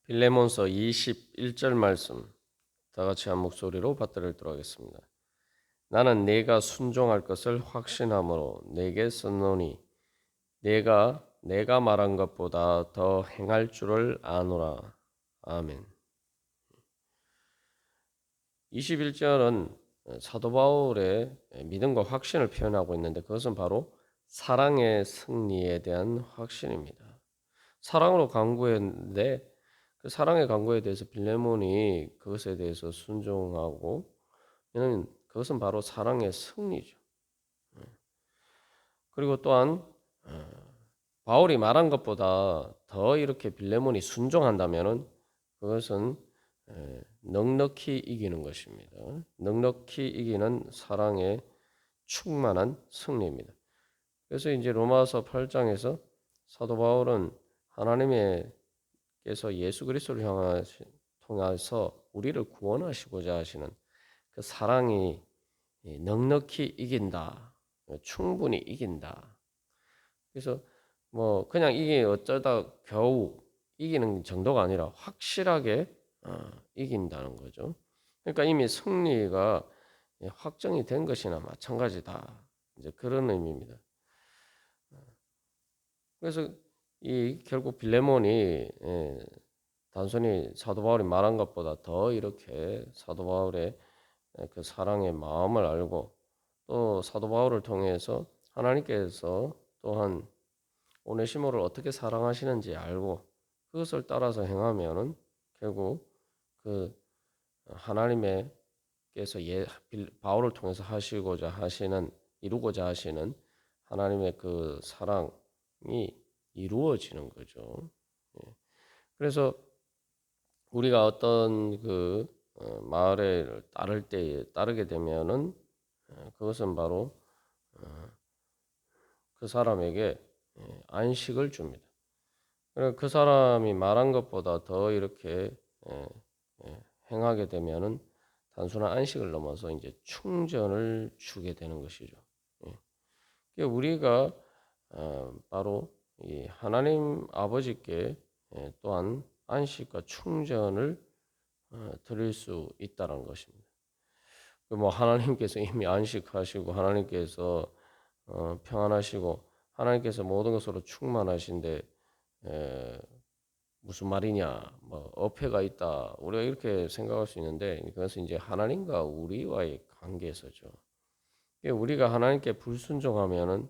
빌레몬서 21절 말씀 다 같이 한 목소리로 받들도록 하겠습니다. 나는 네가 순종할 것을 확신함으로 네게 썼노니 내가 말한 것보다 더 행할 줄을 아노라. 아멘. 21절은 사도 바울의 믿음과 확신을 표현하고 있는데 그것은 바로 사랑의 승리에 대한 확신입니다. 사랑으로 강구했는데 그 사랑의 강구에 대해서 빌레몬이 그것에 대해서 순종하고 이는 그것은 바로 사랑의 승리죠. 그리고 또한 바울이 말한 것보다 더 이렇게 빌레몬이 순종한다면은 그것은 넉넉히 이기는 것입니다. 넉넉히 이기는 사랑의 충만한 승리입니다. 그래서 이제 로마서 8장에서 사도 바울은 하나님께서 예수 그리스도를 통해서 우리를 구원하시고자 하시는 그 사랑이 넉넉히 이긴다. 충분히 이긴다. 그래서 뭐 그냥 이게 어쩌다 겨우 이기는 정도가 아니라 확실하게 이긴다는 거죠. 그러니까 이미 승리가 확정이 된 것이나 마찬가지다. 이제 그런 의미입니다. 그래서 이 결국 빌레몬이 단순히 사도 바울이 말한 것보다 더 이렇게 사도 바울의 그 사랑의 마음을 알고 또 사도 바울을 통해서 하나님께서 또한 오네시모를 어떻게 사랑하시는지 알고 그것을 따라서 행하면은 결국 그 하나님께서 바울을 통해서 하시고자 하시는 이루고자 하시는 하나님의 그 사랑이 이루어지는 거죠. 예. 그래서 우리가 어떤 그 마을에 따르게 되면은 그것은 바로 그 사람에게 안식을 줍니다. 그 사람이 말한 것보다 더 이렇게 행하게 되면은 단순한 안식을 넘어서 이제 충전을 주게 되는 것이죠. 우리가 바로 이 하나님 아버지께 또한 안식과 충전을 드릴 수 있다는 것입니다. 뭐 하나님께서 이미 안식하시고 하나님께서 평안하시고 하나님께서 모든 것으로 충만하신데 무슨 말이냐, 뭐 어폐가 있다. 우리가 이렇게 생각할 수 있는데 그것은 이제 하나님과 우리와의 관계에서죠. 우리가 하나님께 불순종하면은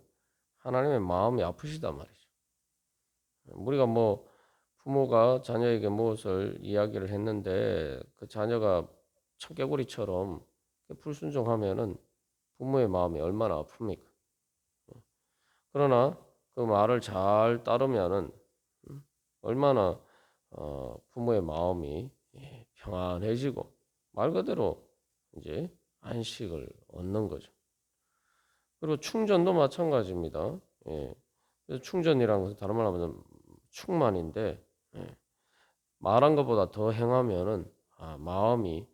하나님의 마음이 아프시단 말이죠. 우리가 뭐 부모가 자녀에게 무엇을 이야기를 했는데 그 자녀가 청개구리처럼 불순종하면은 부모의 마음이 얼마나 아픕니까? 그러나 그 말을 잘 따르면은 얼마나 부모의 마음이 평안해지고 말 그대로 이제 안식을 얻는 거죠. 그리고 충전도 마찬가지입니다. 예. 그래서 충전이라는 것은 다른 말로 하면 충만인데 말한 것보다 더 행하면은 마음이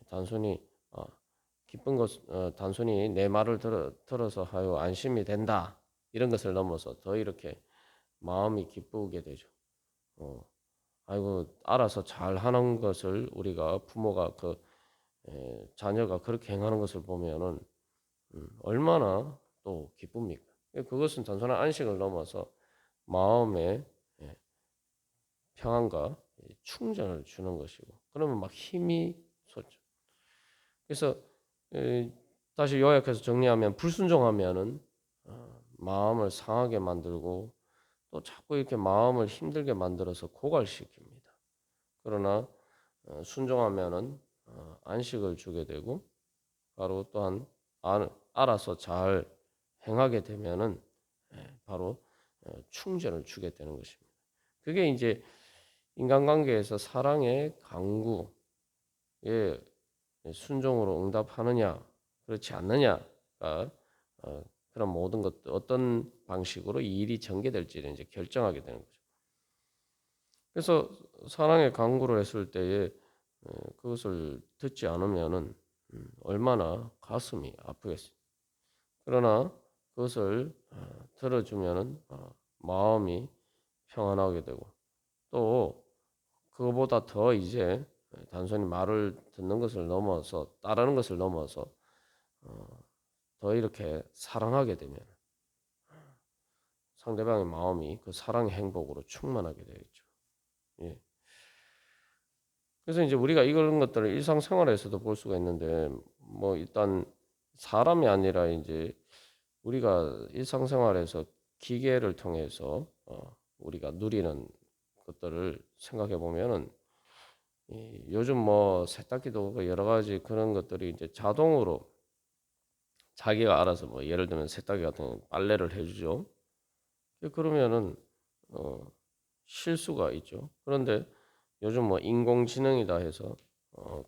단순히 기쁜 것 단순히 내 말을 들어서 하여 안심이 된다 이런 것을 넘어서 더 이렇게 마음이 기쁘게 되죠. 아이고 알아서 잘 하는 것을 우리가 부모가 자녀가 그렇게 행하는 것을 보면은 얼마나 또 기쁩니까? 그것은 단순한 안식을 넘어서 마음의 평안과 충전을 주는 것이고 그러면 막 힘이 솟죠. 그래서 다시 요약해서 정리하면 불순종하면은 마음을 상하게 만들고 또 자꾸 이렇게 마음을 힘들게 만들어서 고갈시킵니다. 그러나 순종하면은 안식을 주게 되고 바로 또한 알아서 잘 행하게 되면은 바로 충전을 주게 되는 것입니다. 그게 이제 인간관계에서 사랑의 강구에 순종으로 응답하느냐 그렇지 않느냐가 그런 모든 것들 어떤 방식으로 이 일이 전개될지를 이제 결정하게 되는 거죠. 그래서 사랑의 강구를 했을 때에 그것을 듣지 않으면은 얼마나 가슴이 아프겠어요. 그러나 그것을 들어주면은 마음이 평안하게 되고 또 그거보다 더 이제 단순히 말을 듣는 것을 넘어서 따르는 것을 넘어서 더 이렇게 사랑하게 되면 상대방의 마음이 그 사랑의 행복으로 충만하게 되겠죠. 예. 그래서 이제 우리가 이런 것들을 일상생활에서도 볼 수가 있는데 뭐 일단 사람이 아니라 이제 우리가 일상생활에서 기계를 통해서 우리가 누리는 것들을 생각해 보면은 요즘 뭐 세탁기도 그렇고 여러 가지 그런 것들이 이제 자동으로 자기가 알아서 뭐 예를 들면 세탁기 같은 경우는 빨래를 해주죠. 그러면은 어, 실수가 있죠. 그런데 요즘 뭐 인공지능이다 해서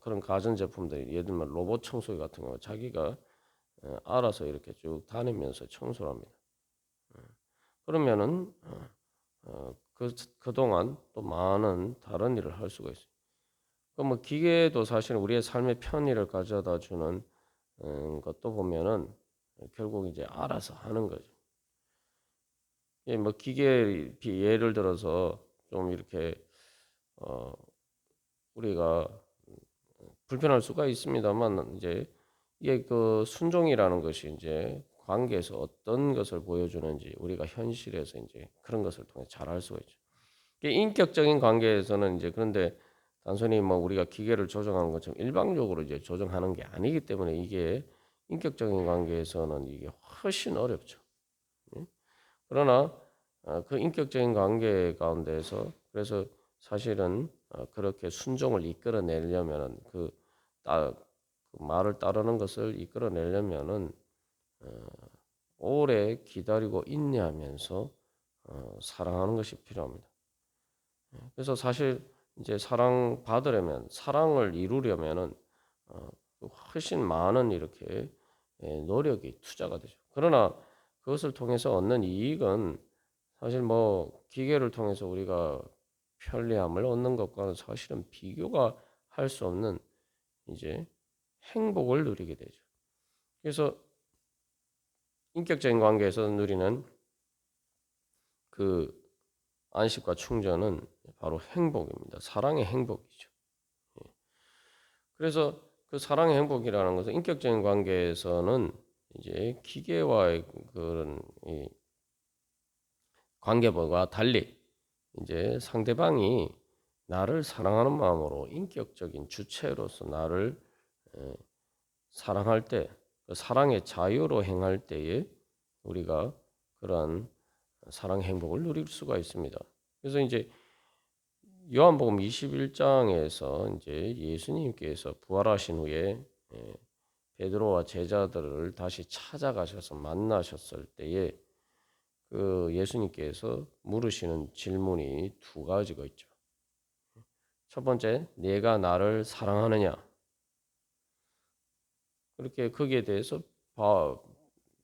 그런 가전제품들이 예를 들면 로봇 청소기 같은 거 자기가 알아서 이렇게 쭉 다니면서 청소를 합니다. 그러면은 그동안 또 많은 다른 일을 할 수가 있어요. 그뭐 기계도 사실 우리의 삶의 편의를 가져다 주는 것도 보면은 결국 이제 알아서 하는 거죠. 예, 뭐 기계 예를 들어서 좀 이렇게 어 우리가 불편할 수가 있습니다만 이제 이게 그 순종이라는 것이 이제 관계에서 어떤 것을 보여주는지 우리가 현실에서 이제 그런 것을 통해 잘 알 수가 있죠. 이게 인격적인 관계에서는 이제 그런데 단순히 뭐 우리가 기계를 조정하는 것처럼 일방적으로 이제 조정하는 게 아니기 때문에 이게 인격적인 관계에서는 이게 훨씬 어렵죠. 예? 그러나 그 인격적인 관계 가운데서 그래서 사실은 그렇게 순종을 이끌어내려면은 그 말을 따르는 것을 이끌어내려면은 어, 오래 기다리고 인내하면서 사랑하는 것이 필요합니다. 그래서 사실 이제 사랑 받으려면 사랑을 이루려면은 어, 훨씬 많은 이렇게 노력이 투자가 되죠. 그러나 그것을 통해서 얻는 이익은 사실 뭐 기계를 통해서 우리가 편리함을 얻는 것과는 사실은 비교가 할 수 없는 이제 행복을 누리게 되죠. 그래서 인격적인 관계에서 누리는 그 안식과 충전은 바로 행복입니다. 사랑의 행복이죠. 예. 그래서 그 사랑의 행복이라는 것은 인격적인 관계에서는 이제 기계와의 그런 이 관계와 달리 이제 상대방이 나를 사랑하는 마음으로 인격적인 주체로서 나를 사랑할 때, 그 사랑의 자유로 행할 때에 우리가 그러한 사랑 행복을 누릴 수가 있습니다. 그래서 이제 요한복음 21장에서 이제 예수님께서 부활하신 후에 베드로와 제자들을 다시 찾아가셔서 만나셨을 때에 그 예수님께서 물으시는 질문이 두 가지가 있죠. 첫 번째, 내가 나를 사랑하느냐? 그렇게 거기에 대해서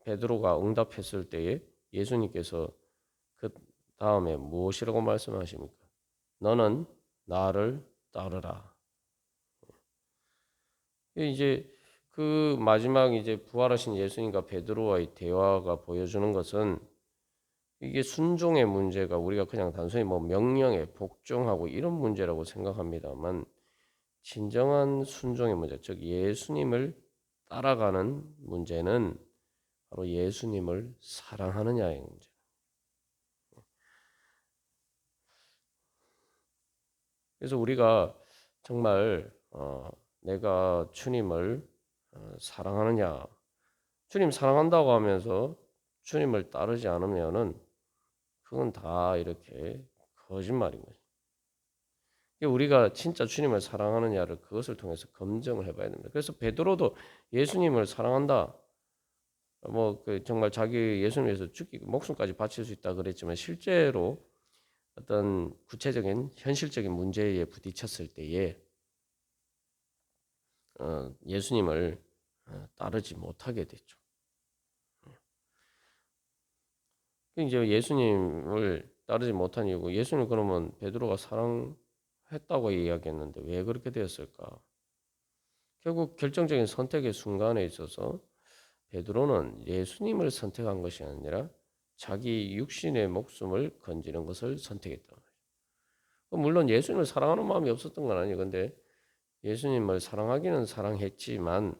베드로가 응답했을 때에 예수님께서 그 다음에 무엇이라고 말씀하십니까? 너는 나를 따르라. 이제 그 마지막 이제 부활하신 예수님과 베드로와의 대화가 보여주는 것은 이게 순종의 문제가 우리가 그냥 단순히 뭐 명령에 복종하고 이런 문제라고 생각합니다만 진정한 순종의 문제, 즉 예수님을 따라가는 문제는 바로 예수님을 사랑하느냐의 문제. 그래서 우리가 정말 내가 주님을 사랑하느냐, 주님 사랑한다고 하면서 주님을 따르지 않으면은 그건 다 이렇게 거짓말인 거죠. 우리가 진짜 주님을 사랑하느냐를 그것을 통해서 검증을 해봐야 됩니다. 그래서 베드로도 예수님을 사랑한다. 뭐 그 정말 자기 예수님 위해서 죽기 목숨까지 바칠 수 있다 그랬지만 실제로 어떤 구체적인 현실적인 문제에 부딪혔을 때에 예수님을 따르지 못하게 됐죠. 이제 예수님을 따르지 못한 이유고 예수님 그러면 베드로가 사랑했다고 이야기했는데 왜 그렇게 되었을까? 결국 결정적인 선택의 순간에 있어서 베드로는 예수님을 선택한 것이 아니라 자기 육신의 목숨을 건지는 것을 선택했다. 물론 예수님을 사랑하는 마음이 없었던 건 아니에요. 근데 예수님을 사랑하기는 사랑했지만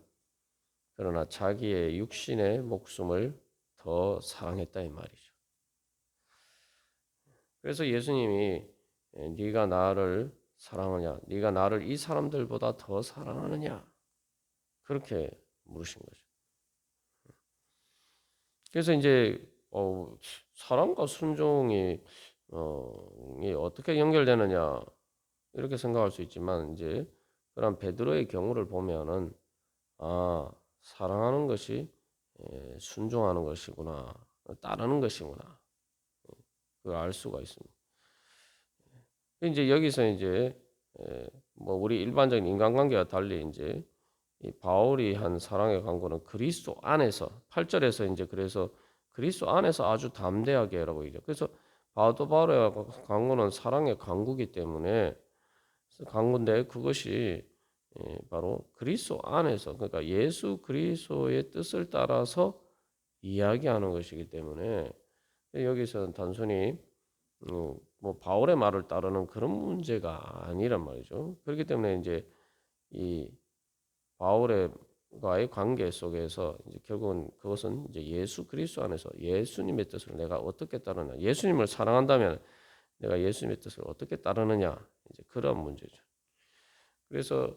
그러나 자기의 육신의 목숨을 더 사랑했다 이 말이죠. 그래서 예수님이 네가 나를 사랑하냐? 네가 나를 이 사람들보다 더 사랑하느냐? 그렇게 물으신 거죠. 그래서 이제 사랑과 순종이 이 어떻게 연결되느냐 이렇게 생각할 수 있지만 이제 그런 베드로의 경우를 보면은 사랑하는 것이 순종하는 것이구나, 따르는 것이구나, 그걸 알 수가 있습니다. 이제 여기서 이제 뭐 우리 일반적인 인간관계와 달리 이제 이 바울이 한 사랑의 강구는 그리스도 안에서 8절에서 이제 그래서 그리스도 안에서 아주 담대하게라고 얘기해요. 그래서 바울의 강구는 사랑의 강구기 때문에 강구인데 그것이 바로 그리스도 안에서 그러니까 예수 그리스도의 뜻을 따라서 이야기하는 것이기 때문에 여기서는 단순히 뭐 바울의 말을 따르는 그런 문제가 아니란 말이죠. 그렇기 때문에 이제 이 바울과의 관계 속에서 이제 결국은 그것은 이제 예수 그리스도 안에서 예수님의 뜻을 내가 어떻게 따르느냐, 예수님을 사랑한다면 내가 예수님의 뜻을 어떻게 따르느냐, 이제 그런 문제죠. 그래서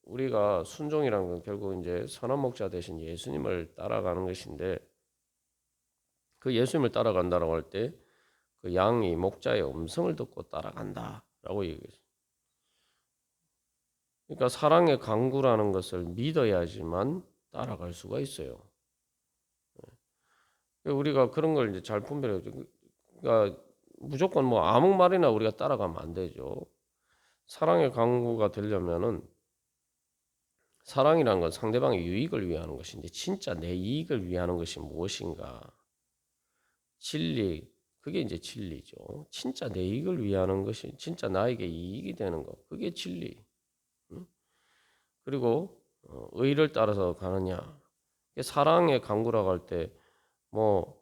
우리가 순종이라는 건 결국 이제 선한 목자 대신 예수님을 따라가는 것인데 그 예수님을 따라간다라고 할 때 그 양이 목자의 음성을 듣고 따라간다라고 얘기했어요. 그러니까 사랑의 강구라는 것을 믿어야지만 따라갈 수가 있어요. 우리가 그런 걸 이제 잘 분별해야 돼. 그러니까 무조건 뭐 아무 말이나 우리가 따라가면 안 되죠. 사랑의 강구가 되려면은 사랑이라는 건 상대방의 유익을 위하는 것인데 진짜 내 이익을 위하는 것이 무엇인가? 진리, 그게 이제 진리죠. 진짜 내 이익을 위하는 것이 진짜 나에게 이익이 되는 것, 그게 진리. 그리고 의를 따라서 가느냐. 사랑의 강구라고 할 때 뭐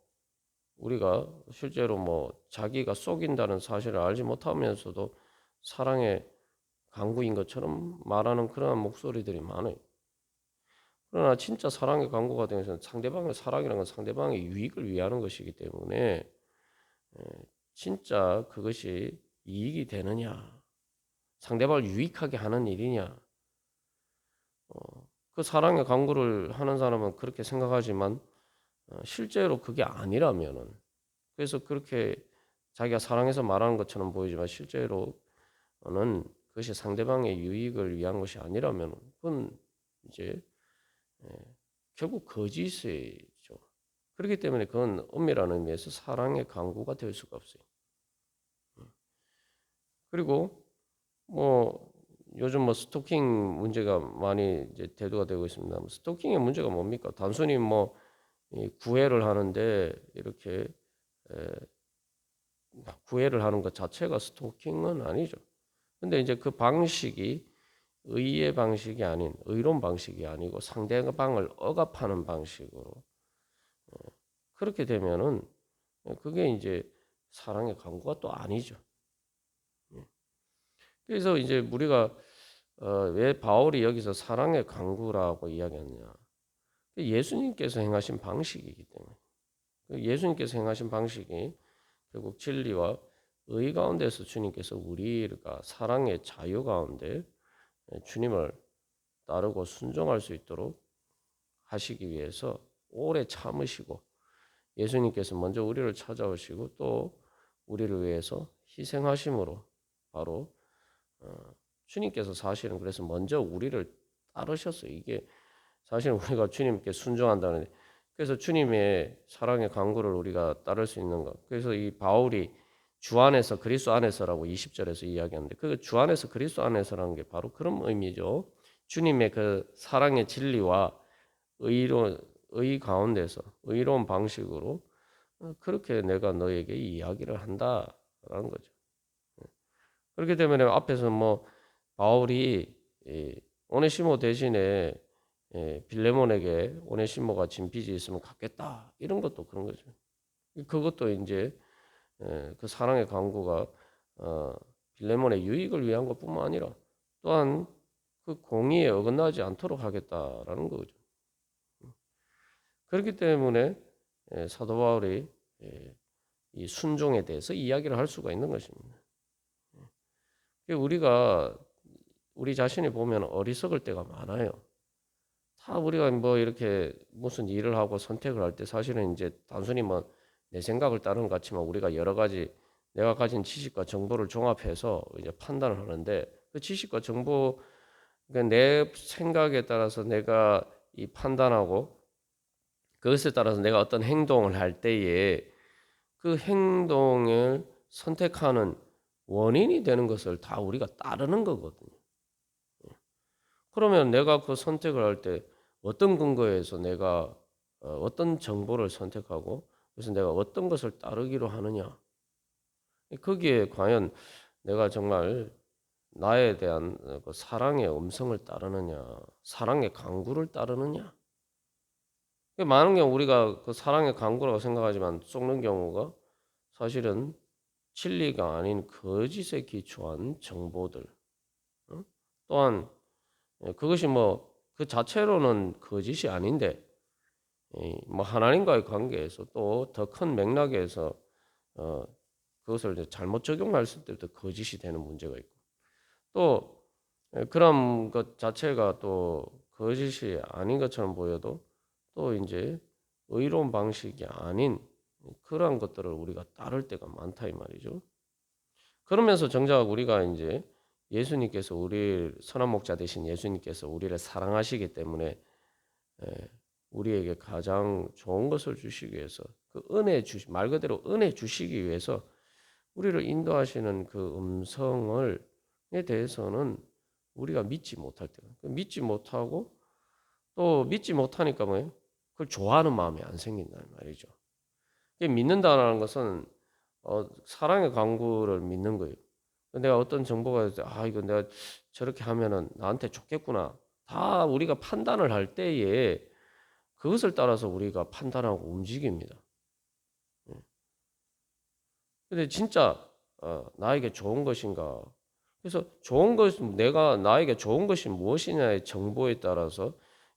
우리가 실제로 뭐 자기가 속인다는 사실을 알지 못하면서도 사랑의 강구인 것처럼 말하는 그러한 목소리들이 많아요. 그러나 진짜 사랑의 강구가 되면서 상대방의 사랑이라는 건 상대방의 유익을 위하는 것이기 때문에 진짜 그것이 이익이 되느냐, 상대방을 유익하게 하는 일이냐. 그 사랑의 강구를 하는 사람은 그렇게 생각하지만 실제로 그게 아니라면은 그래서 그렇게 자기가 사랑해서 말하는 것처럼 보이지만 실제로는 그것이 상대방의 유익을 위한 것이 아니라면 그건 이제 결국 거짓이죠. 그렇기 때문에 그건 엄밀한 의미에서 사랑의 강구가 될 수가 없어요. 그리고 뭐 요즘 뭐 스토킹 문제가 많이 이제 대두가 되고 있습니다. 스토킹의 문제가 뭡니까? 단순히 뭐 구애를 하는데 이렇게 구애를 하는 것 자체가 스토킹은 아니죠. 근데 이제 그 방식이 의의 방식이 아닌 의로운 방식이 아니고 상대방을 억압하는 방식으로 그렇게 되면은 그게 이제 사랑의 강구가 또 아니죠. 그래서 이제 우리가 왜 바울이 여기서 사랑의 강구라고 이야기하느냐? 예수님께서 행하신 방식이기 때문에 예수님께서 행하신 방식이 결국 진리와 의 가운데서 주님께서 우리가 사랑의 자유 가운데 주님을 따르고 순종할 수 있도록 하시기 위해서 오래 참으시고 예수님께서 먼저 우리를 찾아오시고 또 우리를 위해서 희생하심으로 바로 주님께서 사실은 그래서 먼저 우리를 따르셨어요. 이게 사실은 우리가 주님께 순종한다는 그래서 주님의 사랑의 강구를 우리가 따를 수 있는 것. 그래서 이 바울이 주 안에서 그리스도 안에서라고 20절에서 이야기하는데 그 주 안에서 그리스도 안에서라는 게 바로 그런 의미죠. 주님의 그 사랑의 진리와 의 가운데서 의로운 방식으로 그렇게 내가 너에게 이야기를 한다라는 거죠. 그렇게 되면 앞에서 뭐 바울이 오네시모 대신에 빌레몬에게 오네시모가 진 빚이 있으면 갚겠다 이런 것도 그런 거죠. 그것도 이제 그 사랑의 강구가 빌레몬의 유익을 위한 것뿐만 아니라 또한 그 공의에 어긋나지 않도록 하겠다라는 거죠. 그렇기 때문에 사도 바울이 이 순종에 대해서 이야기를 할 수가 있는 것입니다. 우리가 우리 자신이 보면 어리석을 때가 많아요. 다 우리가 뭐 이렇게 무슨 일을 하고 선택을 할 때 사실은 이제 단순히 뭐 내 생각을 따르는 것 같지만 우리가 여러 가지 내가 가진 지식과 정보를 종합해서 이제 판단을 하는데 그 지식과 정보 그러니까 내 생각에 따라서 내가 이 판단하고 그것에 따라서 내가 어떤 행동을 할 때에 그 행동을 선택하는 원인이 되는 것을 다 우리가 따르는 거거든요. 그러면 내가 그 선택을 할 때 어떤 근거에서 내가 어떤 정보를 선택하고 그래서 내가 어떤 것을 따르기로 하느냐. 거기에 과연 내가 정말 나에 대한 그 사랑의 음성을 따르느냐, 사랑의 강구를 따르느냐. 많은 경우 우리가 그 사랑의 강구라고 생각하지만 속는 경우가 사실은 진리가 아닌 거짓에 기초한 정보들. 또한 그것이 뭐 그 자체로는 거짓이 아닌데 뭐 하나님과의 관계에서 또 더 큰 맥락에서 그것을 이제 잘못 적용했을 때부터 거짓이 되는 문제가 있고 또 그런 것 자체가 또 거짓이 아닌 것처럼 보여도 또 이제 의로운 방식이 아닌 그러한 것들을 우리가 따를 때가 많다 이 말이죠. 그러면서 정작 우리가 이제 예수님께서 우리 선한 목자 되신 예수님께서 우리를 사랑하시기 때문에 우리에게 가장 좋은 것을 주시기 위해서 그 은혜 말 그대로 은혜 주시기 위해서 우리를 인도하시는 그 음성을에 대해서는 우리가 믿지 못할 때 믿지 못하고 또 믿지 못하니까 뭐예요? 그걸 좋아하는 마음이 안 생긴다는 말이죠. 믿는다는 것은 사랑의 강구를 믿는 거예요. 내가 어떤 정보가 있을 때, 이거 내가 저렇게 하면은 나한테 좋겠구나. 다 우리가 판단을 할 때에 그것을 따라서 우리가 판단하고 움직입니다. 근데 진짜 나에게 좋은 것인가? 그래서 좋은 것, 내가 나에게 좋은 것이 무엇이냐의 정보에 따라서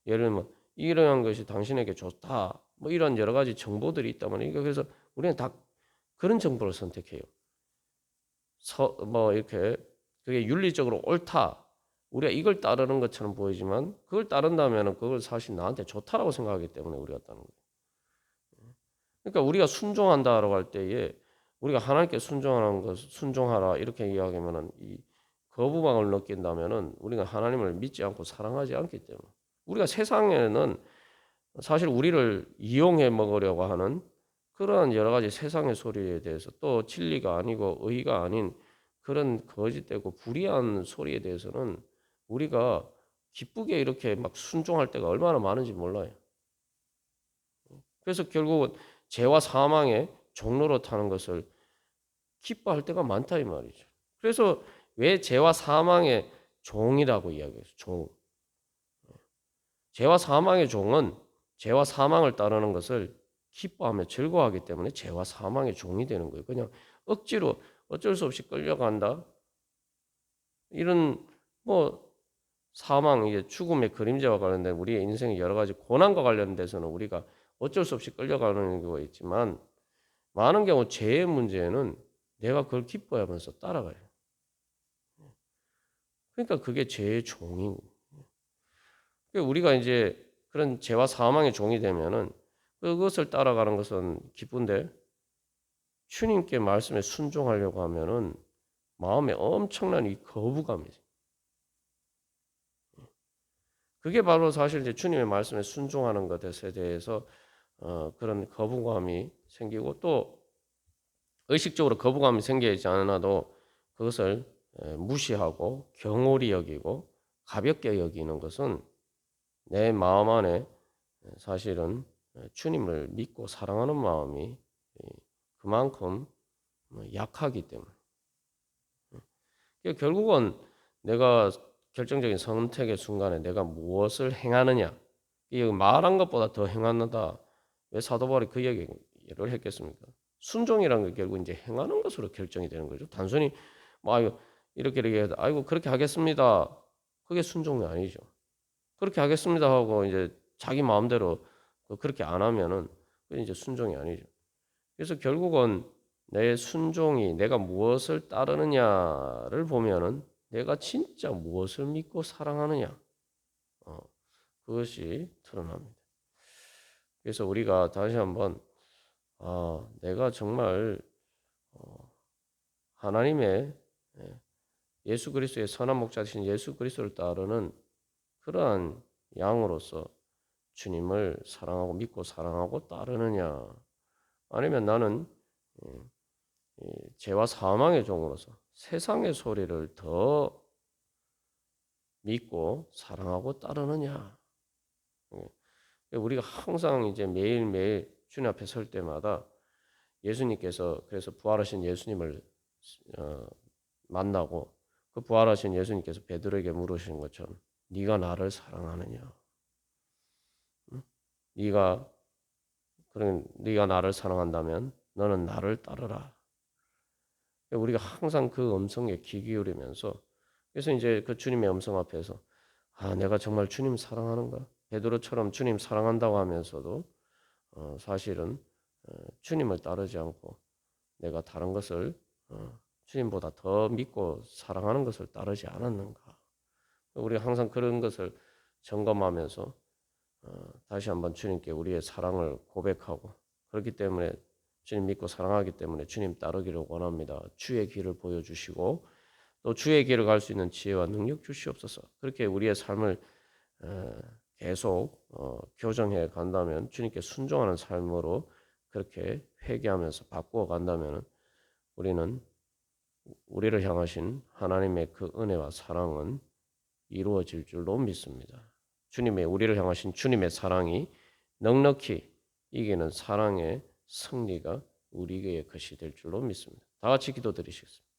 예를 들면 이러한 것이 당신에게 좋다. 뭐 이런 여러 가지 정보들이 있다면 그래서 우리는 다 그런 정보를 선택해요. 뭐 이렇게 그게 윤리적으로 옳다. 우리가 이걸 따르는 것처럼 보이지만 그걸 따른다면 그걸 사실 나한테 좋다라고 생각하기 때문에 우리가 따르는 거예요. 그러니까 우리가 순종한다라고 할 때에 우리가 하나님께 순종하는 것 순종하라 이렇게 이야기하면은 이 거부감을 느낀다면은 우리가 하나님을 믿지 않고 사랑하지 않기 때문에 우리가 세상에는 사실 우리를 이용해 먹으려고 하는 그러한 여러 가지 세상의 소리에 대해서 또 진리가 아니고 의가 아닌 그런 거짓되고 불의한 소리에 대해서는 우리가 기쁘게 이렇게 막 순종할 때가 얼마나 많은지 몰라요. 그래서 결국은 죄와 사망의 종로로 타는 것을 기뻐할 때가 많다 이 말이죠. 그래서 왜 죄와 사망의 종이라고 이야기해요. 종. 죄와 사망의 종은 죄와 사망을 따르는 것을 기뻐하며 즐거워하기 때문에 죄와 사망의 종이 되는 거예요. 그냥 억지로 어쩔 수 없이 끌려간다. 이런 뭐 사망, 이게 죽음의 그림자와 관련된 우리의 인생의 여러 가지 고난과 관련돼서는 우리가 어쩔 수 없이 끌려가는 경우가 있지만 많은 경우 죄의 문제는 내가 그걸 기뻐하면서 따라가요. 그러니까 그게 죄의 종인 거예요. 우리가 이제 그런 죄와 사망의 종이 되면은 그것을 따라가는 것은 기쁜데 주님께 말씀에 순종하려고 하면은 마음에 엄청난 이 거부감이 있어요. 그게 바로 사실 이제 주님의 말씀에 순종하는 것에 대해서 그런 거부감이 생기고 또 의식적으로 거부감이 생기지 않아도 그것을 무시하고 경홀히 여기고 가볍게 여기는 것은 내 마음 안에 사실은 주님을 믿고 사랑하는 마음이 그만큼 약하기 때문에 결국은 내가 결정적인 선택의 순간에 내가 무엇을 행하느냐 이 말한 것보다 더 행한다. 왜 사도 바울이 그 얘기를 했겠습니까? 순종이라는 게 결국 이제 행하는 것으로 결정이 되는 거죠. 단순히 뭐 이렇게 해도 아이고 그렇게 하겠습니다. 그게 순종이 아니죠. 그렇게 하겠습니다 하고 이제 자기 마음대로 그렇게 안 하면은 그게 이제 순종이 아니죠. 그래서 결국은 내 순종이 내가 무엇을 따르느냐를 보면은 내가 진짜 무엇을 믿고 사랑하느냐, 어, 그것이 드러납니다. 그래서 우리가 다시 한번 내가 정말 하나님의 예수 그리스도의 선한 목자이신 예수 그리스도를 따르는 그러한 양으로서 주님을 사랑하고 믿고 사랑하고 따르느냐, 아니면 나는 죄와 사망의 종으로서 세상의 소리를 더 믿고 사랑하고 따르느냐. 우리가 항상 이제 매일매일 주님 앞에 설 때마다 예수님께서 그래서 부활하신 예수님을 만나고 그 부활하신 예수님께서 베드로에게 물으신 것처럼 네가 나를 사랑하느냐? 응? 네가 나를 사랑한다면 너는 나를 따르라. 우리가 항상 그 음성에 귀 기울이면서 그래서 이제 그 주님의 음성 앞에서 내가 정말 주님 사랑하는가? 베드로처럼 주님 사랑한다고 하면서도 사실은 주님을 따르지 않고 내가 다른 것을 주님보다 더 믿고 사랑하는 것을 따르지 않았는가? 우리가 항상 그런 것을 점검하면서 다시 한번 주님께 우리의 사랑을 고백하고 그렇기 때문에 주님 믿고 사랑하기 때문에 주님 따르기를 원합니다. 주의 길을 보여주시고 또 주의 길을 갈 수 있는 지혜와 능력 주시옵소서. 그렇게 우리의 삶을 계속 교정해 간다면 주님께 순종하는 삶으로 그렇게 회개하면서 바꾸어 간다면 우리는 우리를 향하신 하나님의 그 은혜와 사랑은 이루어질 줄로 믿습니다. 우리를 향하신 주님의 사랑이 넉넉히 이기는 사랑의 승리가 우리의 것이 될 줄로 믿습니다. 다 같이 기도드리시겠습니다.